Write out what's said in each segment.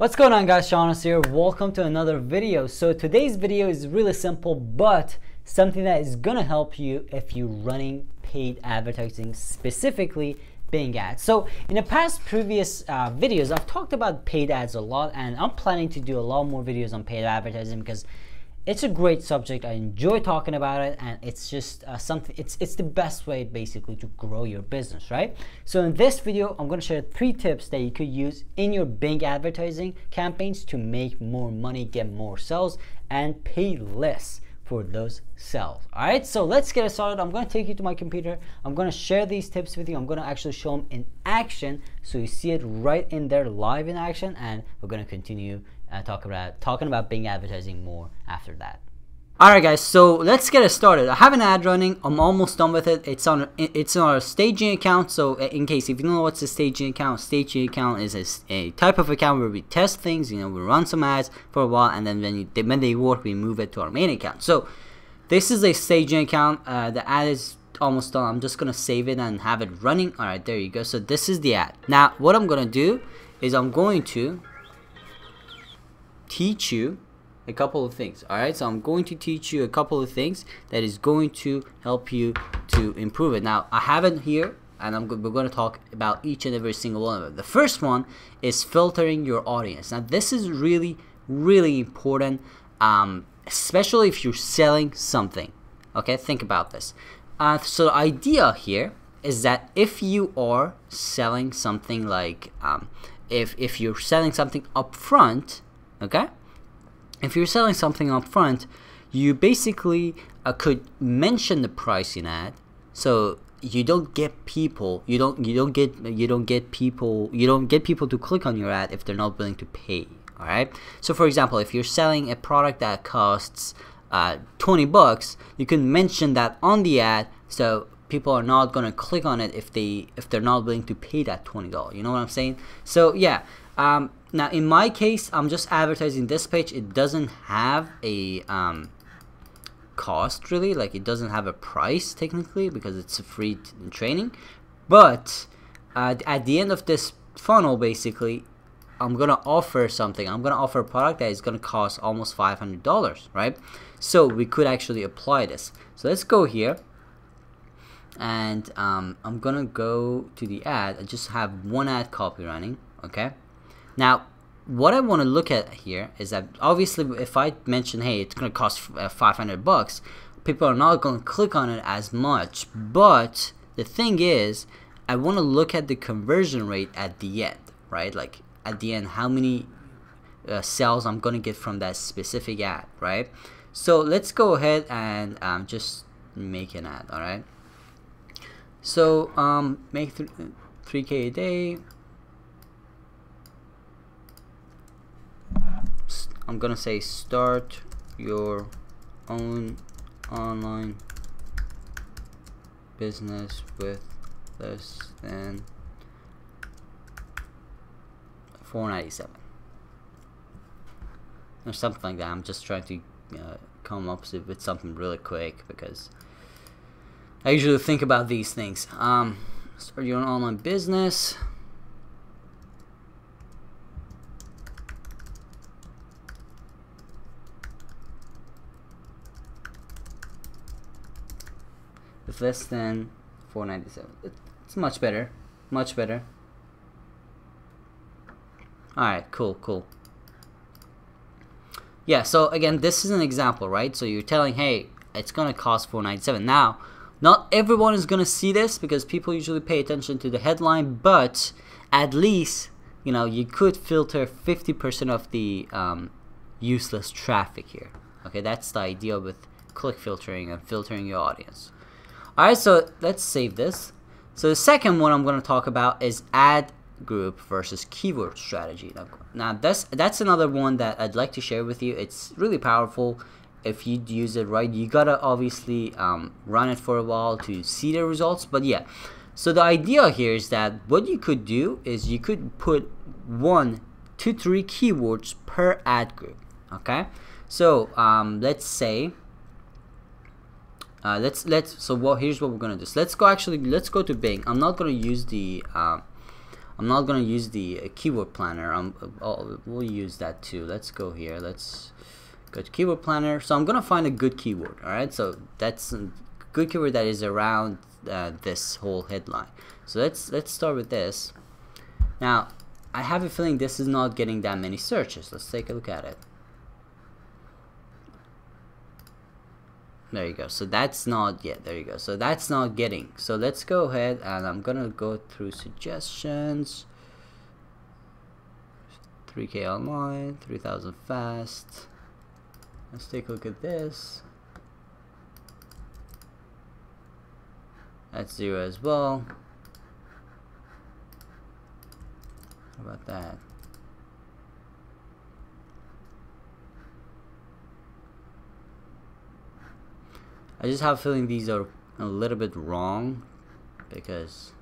What's going on, guys? Shaunus here. Welcome to another video. So today's video is really simple, but something that is gonna help you if you're running paid advertising, specifically Bing ads. So in the previous videos, I've talked about paid ads a lot, and I'm planning to do a lot more videos on paid advertising because it's a great subject. I enjoy talking about it, and it's just something. It's the best way basically to grow your business, right? So in this video, I'm going to share 3 tips that you could use in your Bing advertising campaigns to make more money, get more sales, and pay less for those sales. All right, so let's get started. I'm going to take you to my computer. I'm going to share these tips with you. I'm going to actually show them in action, so you see it right in there, live in action, and we're going to continue talking about Bing advertising more after that. Alright guys, so let's get it started. I have an ad running. I'm almost done with it. It's on our staging account. So in case if you don't know what's a staging account is a type of account where we test things. We run some ads for a while, and then when they work, we move it to our main account. So this is a staging account. The ad is almost done. I'm just gonna save it and have it running. Alright, there you go. So this is the ad. Now what I'm gonna do is I'm going to teach you a couple of things. Alright, so I'm going to teach you a couple of things that is going to help you to improve it. Now I have it here, and we're going to talk about each and every single one of them. The first one is filtering your audience. Now this is really important, especially if you're selling something. Okay, think about this. So the idea here is that if you are selling something like if you're selling something up front, okay, if you're selling something up front, you basically could mention the price in ad, so you don't get people to click on your ad if they're not willing to pay. All right, so for example, if you're selling a product that costs 20 bucks, you can mention that on the ad, so people are not gonna click on it if they're not willing to pay that $20. You know what I'm saying? So yeah. Now in my case, I'm just advertising this page. It doesn't have a cost really, like it doesn't have a price technically because it's a free training. But at the end of this funnel, basically, I'm gonna offer something. I'm gonna offer a product that is gonna cost almost $500, right? So we could actually apply this. So let's go here, and I'm gonna go to the ad. I just have one ad copy running. Okay. Now, what I want to look at here is that obviously, if I mention, hey, it's going to cost 500 bucks, people are not going to click on it as much. But the thing is, I want to look at the conversion rate at the end, right? Like at the end, how many sales I'm going to get from that specific ad, right? So let's go ahead and just make an ad, all right? So make 3K a day. I'm gonna say start your own online business with less than $4.97 or something like that. I'm just trying to come up with something really quick because I usually think about these things. Start your own online business. With less than $4.97. It's much better. Much better. Alright, cool. Yeah, so again, this is an example, right? So you're telling, hey, it's gonna cost $4.97. Now, not everyone is gonna see this because people usually pay attention to the headline, but at least, you could filter 50% of the useless traffic here. Okay, that's the idea with click filtering and filtering your audience. Alright, so let's save this. So the second one I'm going to talk about is ad group versus keyword strategy. Now that's another one that I'd like to share with you. It's really powerful if you use it right. You gotta obviously run it for a while to see the results, but yeah. So the idea here is that what you could do is you could put 1 to 3 keywords per ad group. Okay, so let's say here's what we're gonna do. So let's go to Bing. I'm not gonna use the I'm not gonna use the keyword planner. We'll use that too. Let's go here. Let's go to keyword planner. So I'm gonna find a good keyword. All right. So that's a good keyword that is around this whole headline. So let's start with this. Now I have a feeling this is not getting that many searches. Let's take a look at it. There you go. So that's not yet. There you go. So that's not getting. So let's go ahead and I'm gonna go through suggestions. 3K online, 3,000 fast. Let's take a look at this. That's 0 as well. How about that? I just have a feeling these are a little bit wrong because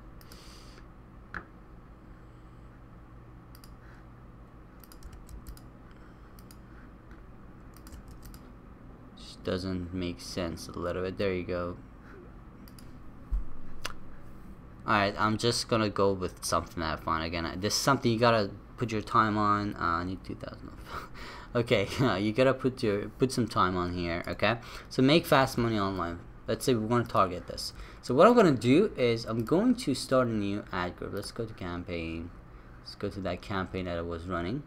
just doesn't make sense a little bit. There you go. Alright, I'm just gonna go with something that I find. Again, this is something you gotta put your time on. I need 2,000. Okay, you gotta put some time on here. Okay, so make fast money online. Let's say we want to target this. So what I'm gonna do is I'm going to start a new ad group. Let's go to campaign. Let's go to that campaign that I was running.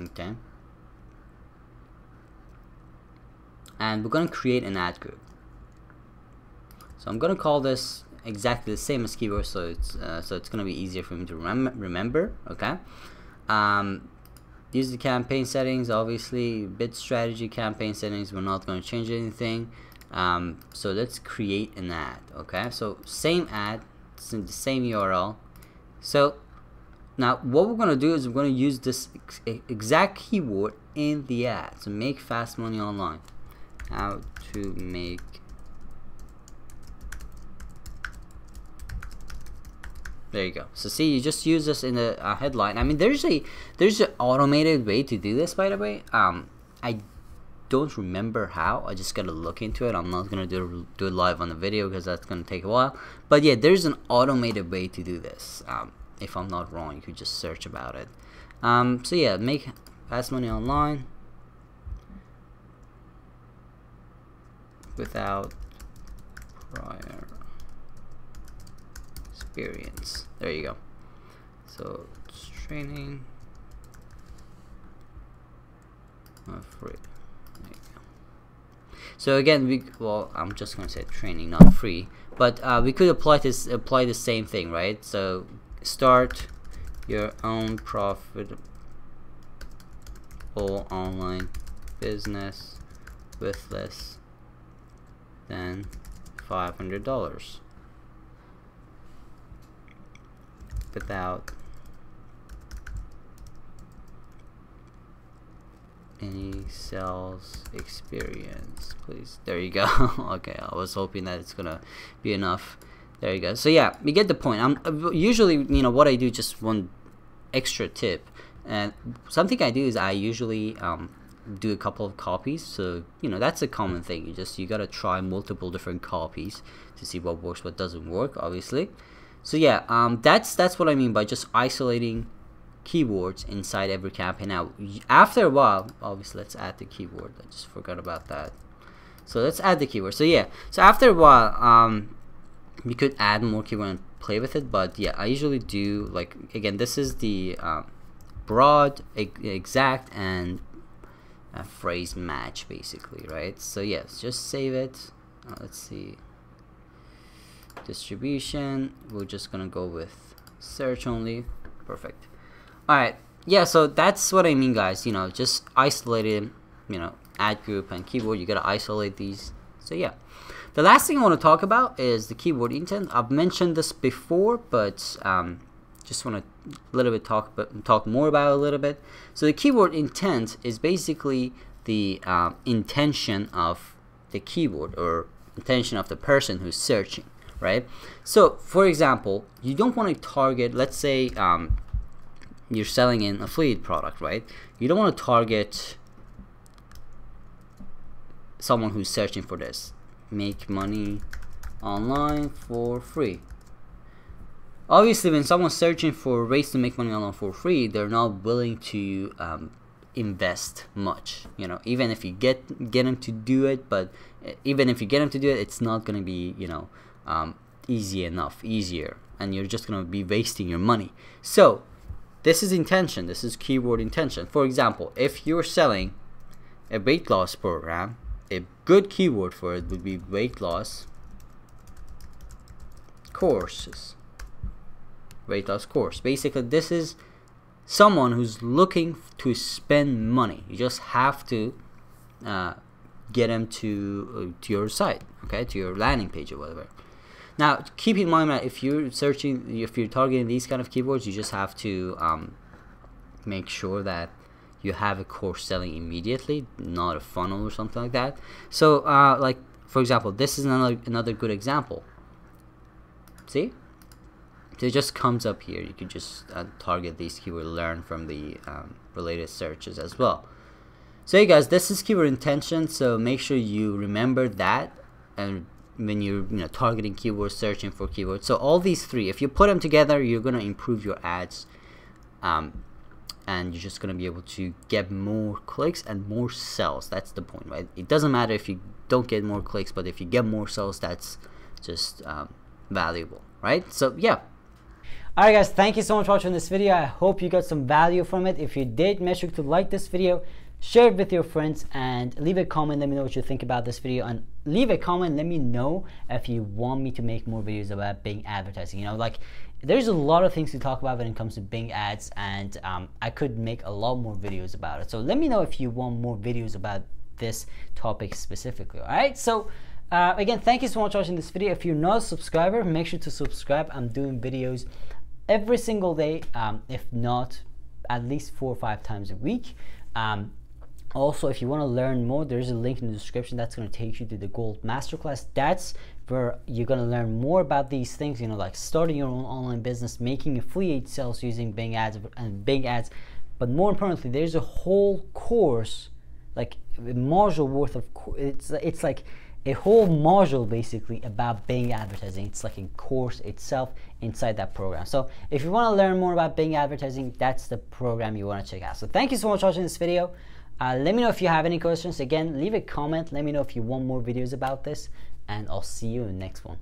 Okay, and we're gonna create an ad group. So I'm gonna call this exactly the same as keyword, so it's gonna be easier for me to remember. Okay. Use the campaign settings. Obviously, bid strategy, campaign settings. We're not going to change anything. So let's create an ad. Okay. So same ad, it's in the same URL. So now what we're going to do is we're going to use this exact keyword in the ad. So make fast money online. How to make There you go. So see, you just use this in the headline. I mean, there's an automated way to do this, by the way. I don't remember how. I just gotta look into it. I'm not gonna do it live on the video because that's gonna take a while. But yeah, there's an automated way to do this. If I'm not wrong, you could just search about it. So yeah, make fast money online without prior experience. There you go. So it's training, not free. There you go. So again, well, I'm just gonna say training, not free, but we could apply the same thing, right? So start your own profitable online business with less than $500 without any sales experience, please. There you go. Okay, I was hoping that it's gonna be enough. There you go. So yeah, you get the point. I'm usually, you know, what I do, just one extra tip, and something I do is I usually do a couple of copies. So you know, that's a common thing. You gotta try multiple different copies to see what works, what doesn't work, obviously. So yeah, that's what I mean by just isolating keywords inside every campaign. Now after a while, obviously, let's add the keyword. I just forgot about that. So let's add the keyword. So yeah, so after a while, you could add more keyword and play with it. But yeah, I usually do, like, again, this is the broad, exact, and phrase match, basically, right? So yes, just save it. Let's see, distribution, we're just gonna go with search only. Perfect. Alright, yeah, so that's what I mean, guys. You know, just isolated, you know, ad group and keyword. You gotta isolate these. So yeah, the last thing I want to talk about is the keyword intent. I've mentioned this before, but just want to a little bit talk more about it a little bit. So the keyword intent is basically the intention of the keyword, or intention of the person who's searching, right? So for example, you don't want to target, let's say you're selling an affiliate product, right? You don't want to target someone who's searching for this. Make money online for free. obviously when someone's searching for ways to make money online for free, they're not willing to invest much, you know, even if you get them to do it. But even if you get them to do it, it's not going to be, you know, easier, and you're just going to be wasting your money. So this is intention. This is keyword intention. For example, if you're selling a weight loss program, a good keyword for it would be weight loss courses. Weight loss course. Basically, this is someone who's looking to spend money. You just have to get them to your site, okay, to your landing page or whatever. Now, keep in mind that if you're targeting these kind of keywords, you just have to make sure that you have a course selling immediately, not a funnel or something like that. So, like for example, this is another good example. See? So it just comes up here. You can just target these keywords, learn from the related searches as well. So, hey guys, this is keyword intention. So make sure you remember that, and when you're targeting keywords, searching for keywords. So all these three, if you put them together, you're gonna improve your ads, and you're just gonna be able to get more clicks and more sales. That's the point, right? It doesn't matter if you don't get more clicks, but if you get more sales, that's just valuable, right? So yeah. Alright guys, thank you so much for watching this video. I hope you got some value from it. If you did, make sure to like this video, share it with your friends, and leave a comment. Let me know what you think about this video, and leave a comment. Let me know if you want me to make more videos about Bing advertising. You know, like there's a lot of things to talk about when it comes to Bing ads, and I could make a lot more videos about it. So let me know if you want more videos about this topic specifically. Alright, so again, thank you so much for watching this video. If you're not a subscriber, make sure to subscribe. I'm doing videos every single day, if not at least 4 or 5 times a week. Also, if you want to learn more, there's a link in the description that's going to take you to the Gold Masterclass. That's where you're going to learn more about these things, you know, like starting your own online business, making affiliate sales using Bing ads and Bing ads. But more importantly, there's a whole course, like a module worth of, it's like a whole module basically about Bing advertising. It's like a course itself inside that program. So if you want to learn more about Bing advertising, that's the program you want to check out. So thank you so much for watching this video. Let me know if you have any questions. Again, leave a comment. Let me know if you want more videos about this, and I'll see you in the next one.